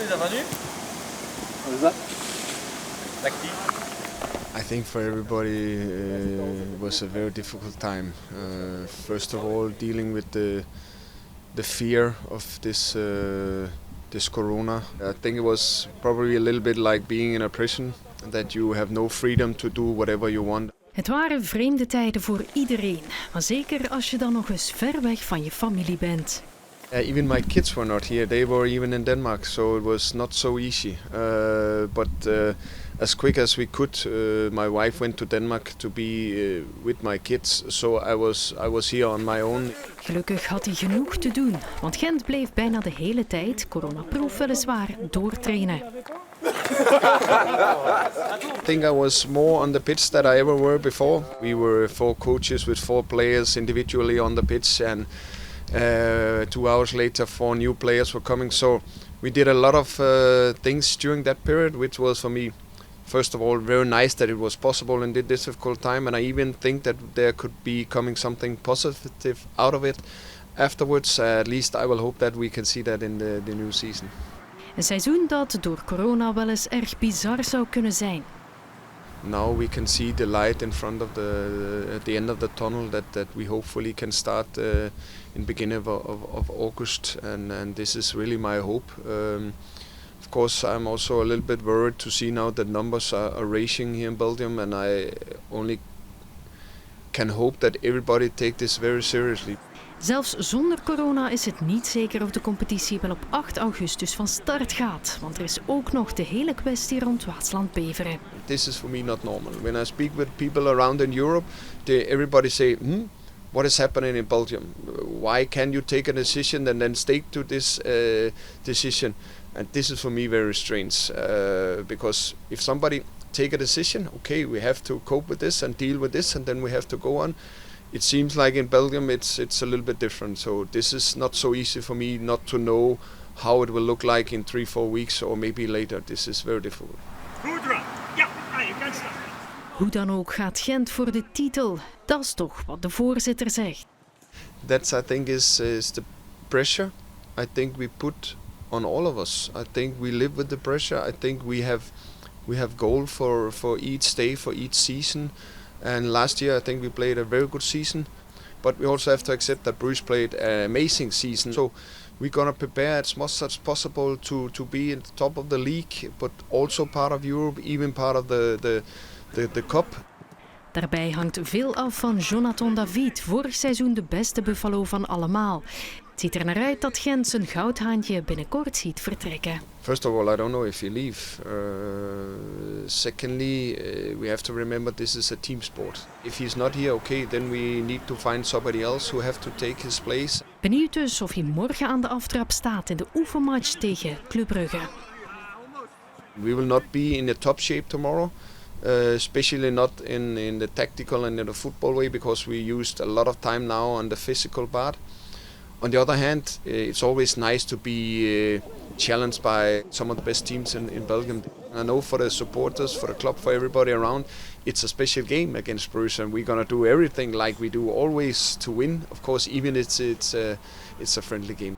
ça va nu? Wat is dat? Tactiek. I think for everybody it was a very difficult time. First of all, dealing with the fear of this corona. I think it was probably a little bit like being in a prison, that you have no freedom to do whatever you want. Het waren vreemde tijden voor iedereen, maar zeker als je dan nog eens ver weg van je familie bent. Even my kids were not here. They were even in Denmark, so it was not so easy. But as quick as we could, my wife went to Denmark to be with my kids. So I was here on my own. Gelukkig had hij genoeg te doen, want Gent bleef bijna de hele tijd, coronaproof weliswaar, doortrainen. I think I was more on the pitch than I ever were before. We were 4 coaches with 4 players individually on the pitch, and 2 hours later 4 new players were coming. So we did a lot of things during that period, which was for me, first of all, very nice that it was possible in this difficult time, and I even think that there could be coming something positive out of it afterwards. At least I will hope that we can see that in the new season. Een seizoen dat door corona wel eens erg bizar zou kunnen zijn. Now we can see the light in front of at the end of the tunnel that we hopefully can start in the beginning of August, and this is really my hope. Of course, I'm also a little bit worried to see now that numbers are racing here in Belgium, and I only can hope that everybody take this very seriously. Zelfs zonder corona is het niet zeker of de competitie wel op 8 augustus van start gaat, want er is ook nog de hele kwestie rond Waasland-Beveren. This is for me not normal. When I speak with people around in Europe, everybody say, what is happening in Belgium? Why can you take a decision and then stick to this decision? And this is for me very strange, because if somebody take a decision, okay, we have to cope with this and deal with this, and then we have to go on. It seems like in Belgium it's a little bit different. So this is not so easy for me not to know how it will look like in 3-4 weeks or maybe later. This is very difficult. Hoe dan ook gaat Gent voor de titel. Dat is toch wat de voorzitter zegt. That's, I think, is the pressure I think we put on all of us. I think we live with the pressure. I think we have goal for each day, for each season. And last year I think we played a very good season. But we also have to accept that Bruce played an amazing season. So we're going to prepare as much as possible to be at the top of the league, but also part of Europe, even part of the cup. Daarbij hangt veel af van Jonathan David, vorig seizoen de beste Buffalo van allemaal. Het ziet er naar uit dat Gent zijn goudhaantje binnenkort ziet vertrekken. First of all, I don't know if he leave. Secondly, we have to remember this is a team sport. If he's not here, okay, then we need to find somebody else who have to take his place. Benieuwd dus of hij morgen aan de aftrap staat in de oefenmatch tegen Club Brugge. We will not be in the top shape tomorrow. Especially not in the tactical and in the football way, because we used a lot of time now on the physical part. On the other hand, it's always nice to be challenged by some of the best teams in Belgium. I know for the supporters, for the club, for everybody around, it's a special game against Bruce, and we're gonna do everything like we do always to win. Of course, even it's a friendly game.